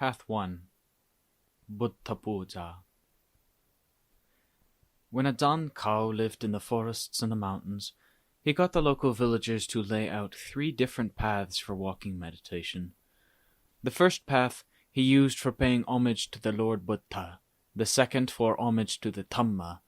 Path 1. Buddha Pūjā. When Ajaan Khao lived in the forests and the mountains, he got the local villagers to lay out 3 different paths for walking meditation. The first path he used for paying homage to the Lord Buddha, the second for homage to the Dhamma,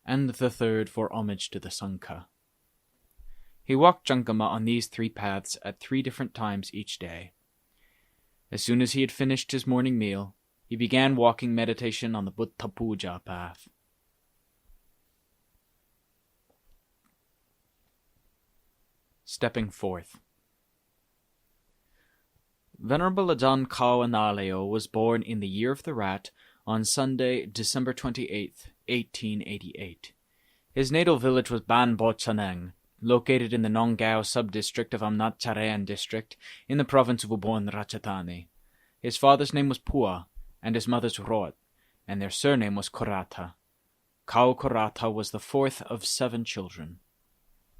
and the third for homage to the Sangha. He walked Jangama on these 3 paths at 3 different times each day. As soon as he had finished his morning meal, he began walking meditation on the Buddha Pūjā path. Stepping forth. Venerable Ajaan Khao Analayo was born in the year of the rat on Sunday, December 28th, 1888. His natal village was Ban Bo Chaneng, located in the Nongao sub-district of Amnatcharean district in the province of Ubon Ratchathani. His father's name was Pūjā, and his mother's Rot, and their surname was Korata. Khao Korata was the 4th of 7 children.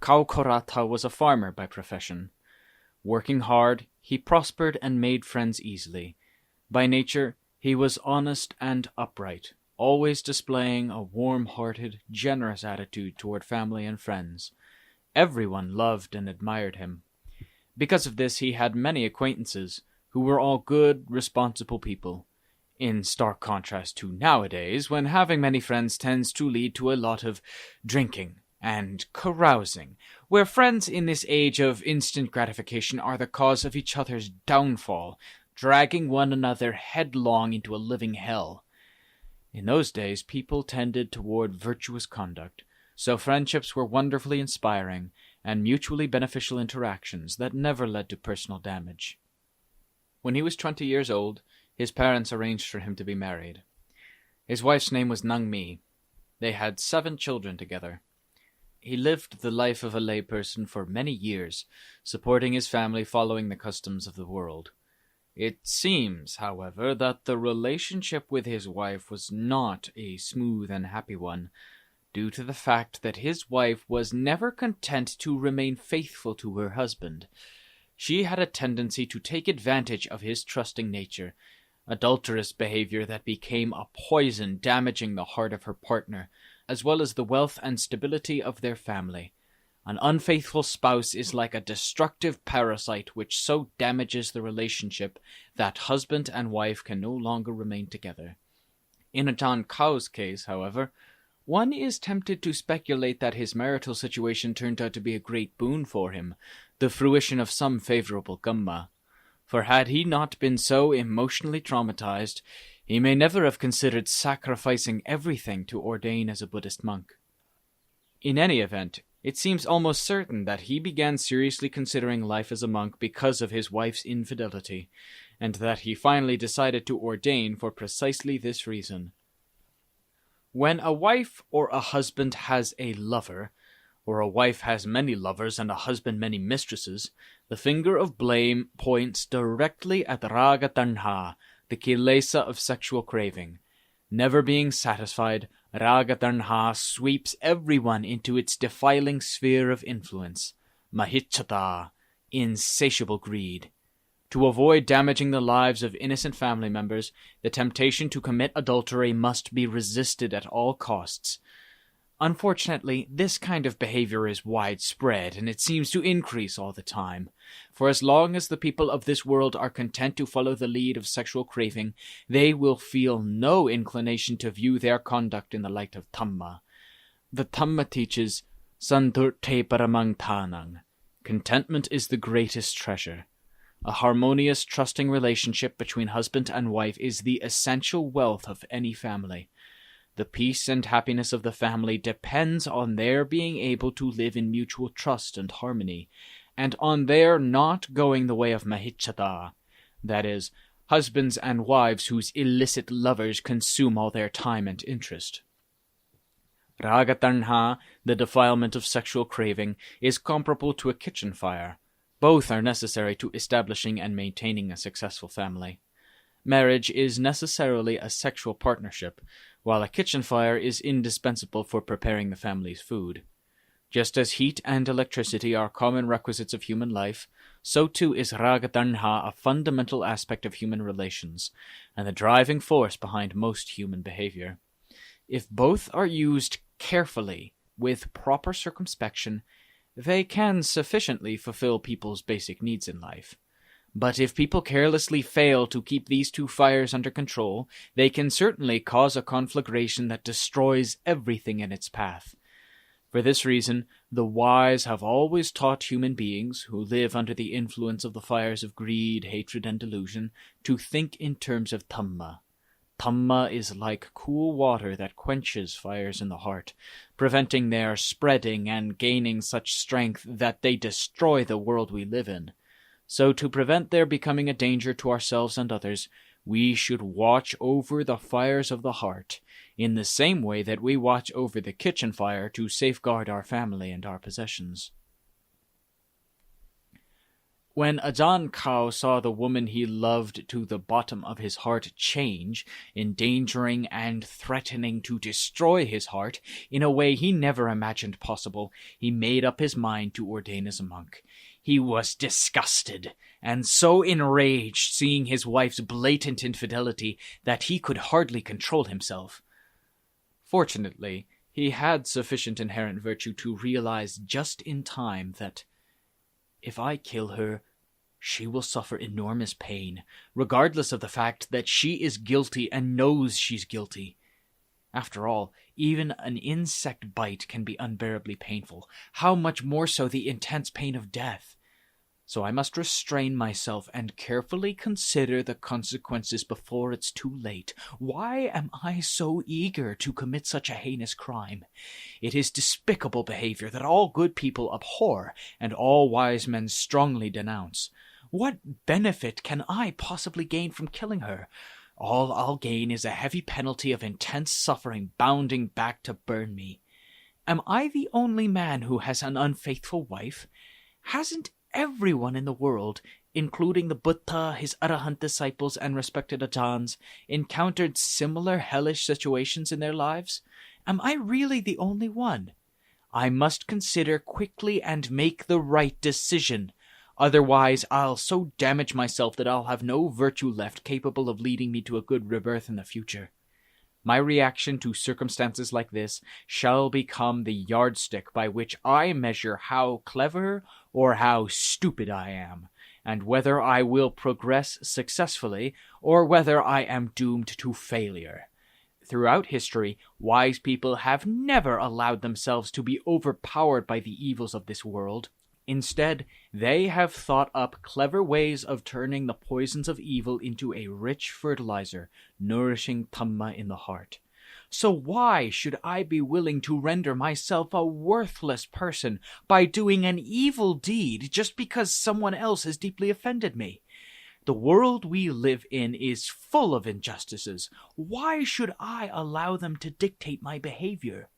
Khao Korata was a farmer by profession. Working hard, he prospered and made friends easily. By nature, he was honest and upright, always displaying a warm-hearted, generous attitude toward family and friends. Everyone loved and admired him. Because of this, he had many acquaintances, who were all good, responsible people, in stark contrast to nowadays, when having many friends tends to lead to a lot of drinking and carousing, where friends in this age of instant gratification are the cause of each other's downfall, dragging one another headlong into a living hell. In those days, people tended toward virtuous conduct, so friendships were wonderfully inspiring and mutually beneficial interactions that never led to personal damage. When he was 20 years old, his parents arranged for him to be married. His wife's name was Nang Mi. They had 7 children together. He lived the life of a layperson for many years, supporting his family following the customs of the world. It seems, however, that the relationship with his wife was not a smooth and happy one, due to the fact that his wife was never content to remain faithful to her husband. She had a tendency to take advantage of his trusting nature, adulterous behavior that became a poison damaging the heart of her partner, as well as the wealth and stability of their family. An unfaithful spouse is like a destructive parasite which so damages the relationship that husband and wife can no longer remain together. In Ajaan Khao's case, however, one is tempted to speculate that his marital situation turned out to be a great boon for him, the fruition of some favorable Dhamma. For had he not been so emotionally traumatized, he may never have considered sacrificing everything to ordain as a Buddhist monk. In any event, it seems almost certain that he began seriously considering life as a monk because of his wife's infidelity, and that he finally decided to ordain for precisely this reason. When a wife or a husband has a lover, or a wife has many lovers and a husband many mistresses, the finger of blame points directly at raga tanha, the kilesa of sexual craving. Never being satisfied, raga tanha sweeps everyone into its defiling sphere of influence, mahichata, insatiable greed. To avoid damaging the lives of innocent family members, the temptation to commit adultery must be resisted at all costs. Unfortunately, this kind of behavior is widespread, and it seems to increase all the time. For as long as the people of this world are content to follow the lead of sexual craving, they will feel no inclination to view their conduct in the light of Dhamma. The Dhamma teaches, Sandurte paramang tanang. Contentment is the greatest treasure. A harmonious, trusting relationship between husband and wife is the essential wealth of any family. The peace and happiness of the family depends on their being able to live in mutual trust and harmony, and on their not going the way of mahichata, that is, husbands and wives whose illicit lovers consume all their time and interest. Raga tanha, the defilement of sexual craving, is comparable to a kitchen fire. Both are necessary to establishing and maintaining a successful family. Marriage is necessarily a sexual partnership, while a kitchen fire is indispensable for preparing the family's food. Just as heat and electricity are common requisites of human life, so too is Raga Tanha a fundamental aspect of human relations, and the driving force behind most human behavior. If both are used carefully, with proper circumspection, they can sufficiently fulfill people's basic needs in life. But if people carelessly fail to keep these two fires under control, they can certainly cause a conflagration that destroys everything in its path. For this reason, the wise have always taught human beings, who live under the influence of the fires of greed, hatred, and delusion, to think in terms of Dhamma. Dhamma is like cool water that quenches fires in the heart, preventing their spreading and gaining such strength that they destroy the world we live in. So to prevent their becoming a danger to ourselves and others, we should watch over the fires of the heart, in the same way that we watch over the kitchen fire to safeguard our family and our possessions. When Ajaan Khao saw the woman he loved to the bottom of his heart change, endangering and threatening to destroy his heart in a way he never imagined possible, he made up his mind to ordain as a monk. He was disgusted, and so enraged seeing his wife's blatant infidelity that he could hardly control himself. Fortunately, he had sufficient inherent virtue to realize just in time that if I kill her, she will suffer enormous pain, regardless of the fact that she is guilty and knows she's guilty. After all, even an insect bite can be unbearably painful. How much more so the intense pain of death? So I must restrain myself and carefully consider the consequences before it's too late. Why am I so eager to commit such a heinous crime? It is despicable behavior that all good people abhor and all wise men strongly denounce. What benefit can I possibly gain from killing her? All I'll gain is a heavy penalty of intense suffering bounding back to burn me. Am I the only man who has an unfaithful wife? Hasn't everyone in the world, including the Buddha, his Arahant disciples, and respected Ajaans, encountered similar hellish situations in their lives? Am I really the only one? I must consider quickly and make the right decision. Otherwise, I'll so damage myself that I'll have no virtue left capable of leading me to a good rebirth in the future. My reaction to circumstances like this shall become the yardstick by which I measure how clever or how stupid I am, and whether I will progress successfully or whether I am doomed to failure. Throughout history, wise people have never allowed themselves to be overpowered by the evils of this world. Instead, they have thought up clever ways of turning the poisons of evil into a rich fertilizer, nourishing Dhamma in the heart. So why should I be willing to render myself a worthless person by doing an evil deed just because someone else has deeply offended me? The world we live in is full of injustices. Why should I allow them to dictate my behavior?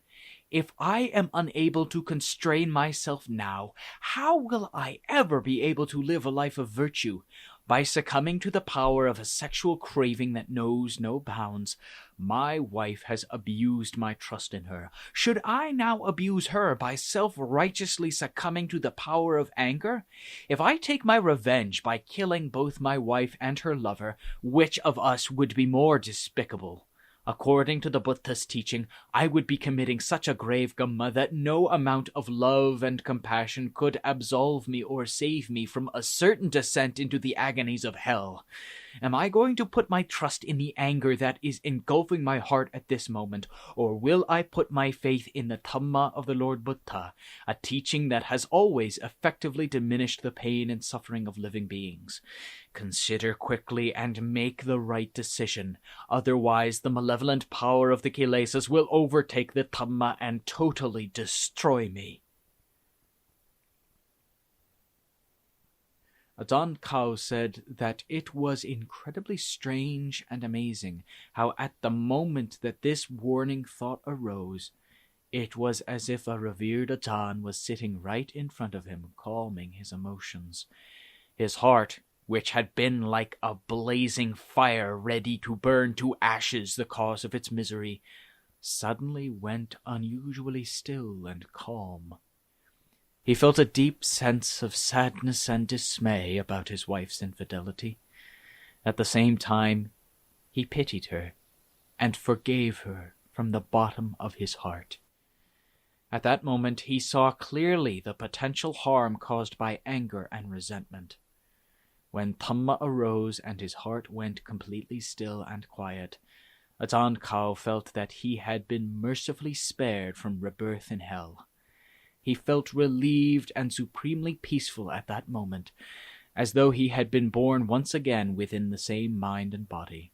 If I am unable to constrain myself now, how will I ever be able to live a life of virtue? By succumbing to the power of a sexual craving that knows no bounds, my wife has abused my trust in her. Should I now abuse her by self-righteously succumbing to the power of anger? If I take my revenge by killing both my wife and her lover, which of us would be more despicable? According to the Buddha's teaching, I would be committing such a grave Dhamma that no amount of love and compassion could absolve me or save me from a certain descent into the agonies of hell. Am I going to put my trust in the anger that is engulfing my heart at this moment, or will I put my faith in the Dhamma of the Lord Buddha, a teaching that has always effectively diminished the pain and suffering of living beings? Consider quickly and make the right decision. Otherwise, the malevolent power of the Kilesas will overtake the Dhamma and totally destroy me. Ajaan Khao said that it was incredibly strange and amazing how at the moment that this warning thought arose, it was as if a revered Ajaan was sitting right in front of him, calming his emotions. His heart, which had been like a blazing fire ready to burn to ashes the cause of its misery, suddenly went unusually still and calm. He felt a deep sense of sadness and dismay about his wife's infidelity. At the same time, he pitied her and forgave her from the bottom of his heart. At that moment, he saw clearly the potential harm caused by anger and resentment. When Dhamma arose and his heart went completely still and quiet, Ajaan Khao felt that he had been mercifully spared from rebirth in hell. He felt relieved and supremely peaceful at that moment, as though he had been born once again within the same mind and body.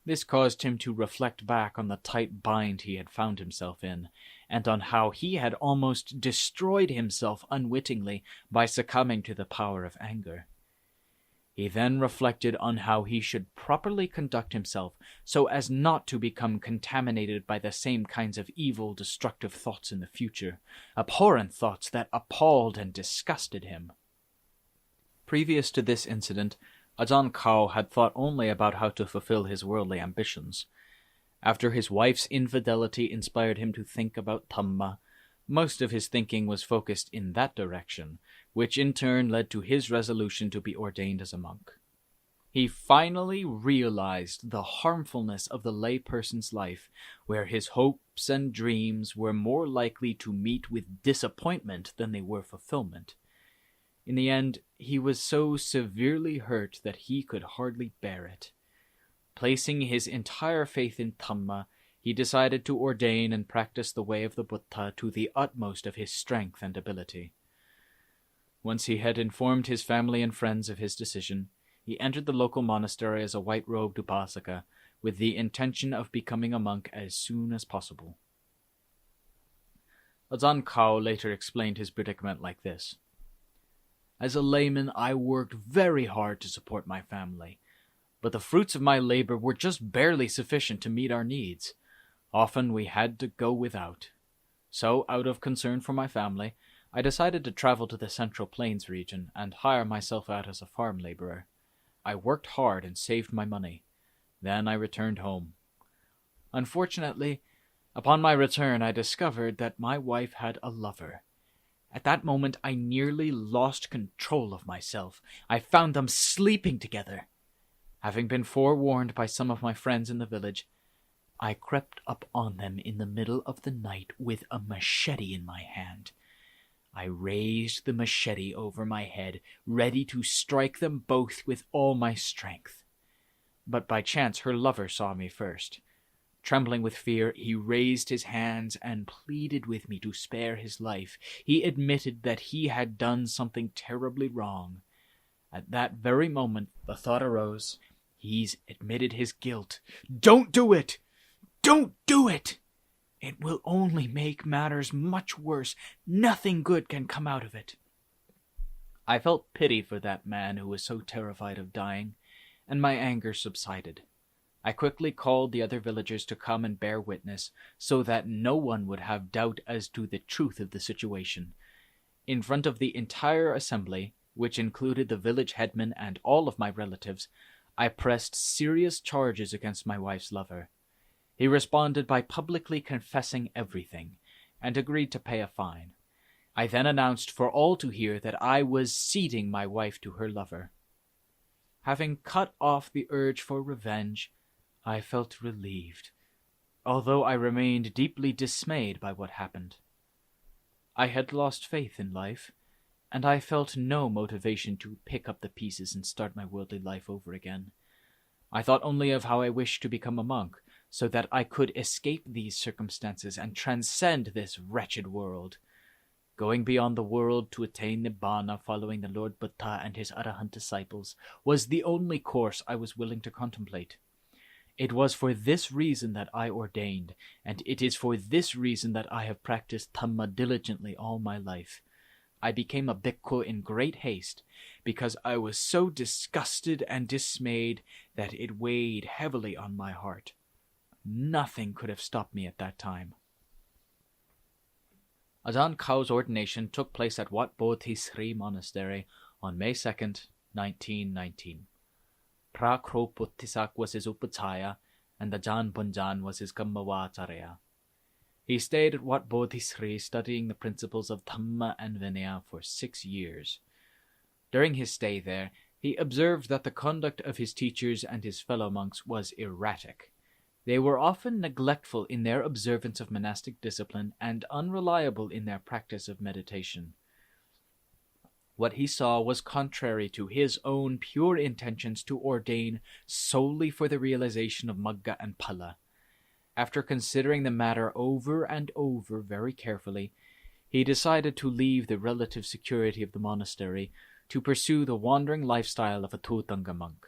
This caused him to reflect back on the tight bind he had found himself in, and on how he had almost destroyed himself unwittingly by succumbing to the power of anger. He then reflected on how he should properly conduct himself so as not to become contaminated by the same kinds of evil, destructive thoughts in the future, abhorrent thoughts that appalled and disgusted him. Previous to this incident, Ajaan Khao had thought only about how to fulfill his worldly ambitions. After his wife's infidelity inspired him to think about Dhamma, most of his thinking was focused in that direction, which in turn led to his resolution to be ordained as a monk. He finally realized the harmfulness of the layperson's life, where his hopes and dreams were more likely to meet with disappointment than they were fulfillment. In the end, he was so severely hurt that he could hardly bear it. Placing his entire faith in Dhamma, he decided to ordain and practice the way of the Buddha to the utmost of his strength and ability. Once he had informed his family and friends of his decision, he entered the local monastery as a white-robed upasaka, with the intention of becoming a monk as soon as possible. Ajaan Khao later explained his predicament like this. As a layman, I worked very hard to support my family, but the fruits of my labor were just barely sufficient to meet our needs. Often we had to go without. So, out of concern for my family, I decided to travel to the Central Plains region and hire myself out as a farm laborer. I worked hard and saved my money. Then I returned home. Unfortunately, upon my return I discovered that my wife had a lover. At that moment I nearly lost control of myself. I found them sleeping together. Having been forewarned by some of my friends in the village, I crept up on them in the middle of the night with a machete in my hand. I raised the machete over my head, ready to strike them both with all my strength. But by chance her lover saw me first. Trembling with fear, he raised his hands and pleaded with me to spare his life. He admitted that he had done something terribly wrong. At that very moment, the thought arose, he's admitted his guilt. Don't do it! Don't do it! It will only make matters much worse. Nothing good can come out of it. I felt pity for that man who was so terrified of dying, and my anger subsided. I quickly called the other villagers to come and bear witness, so that no one would have doubt as to the truth of the situation. In front of the entire assembly, which included the village headman and all of my relatives, I pressed serious charges against my wife's lover. He responded by publicly confessing everything, and agreed to pay a fine. I then announced for all to hear that I was ceding my wife to her lover. Having cut off the urge for revenge, I felt relieved, although I remained deeply dismayed by what happened. I had lost faith in life, and I felt no motivation to pick up the pieces and start my worldly life over again. I thought only of how I wished to become a monk, so that I could escape these circumstances and transcend this wretched world. Going beyond the world to attain Nibbana following the Lord Buddha and his Arahant disciples was the only course I was willing to contemplate. It was for this reason that I ordained, and it is for this reason that I have practiced Dhamma diligently all my life. I became a bhikkhu in great haste, because I was so disgusted and dismayed that it weighed heavily on my heart. Nothing could have stopped me at that time. Ajaan Khao's ordination took place at Wat Bodhi Sri Monastery on May 2nd, 1919. Pra Kro Putthisak was his upacaya, and Ajaan Bunjan was his Kammavacharya. He stayed at Wat Bodhisri studying the principles of Dhamma and Vinaya for 6 years. During his stay there, he observed that the conduct of his teachers and his fellow monks was erratic. They were often neglectful in their observance of monastic discipline and unreliable in their practice of meditation. What he saw was contrary to his own pure intentions to ordain solely for the realization of Magga and Phala. After considering the matter over and over very carefully, he decided to leave the relative security of the monastery to pursue the wandering lifestyle of a Thotanga monk.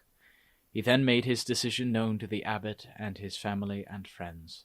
He then made his decision known to the abbot and his family and friends.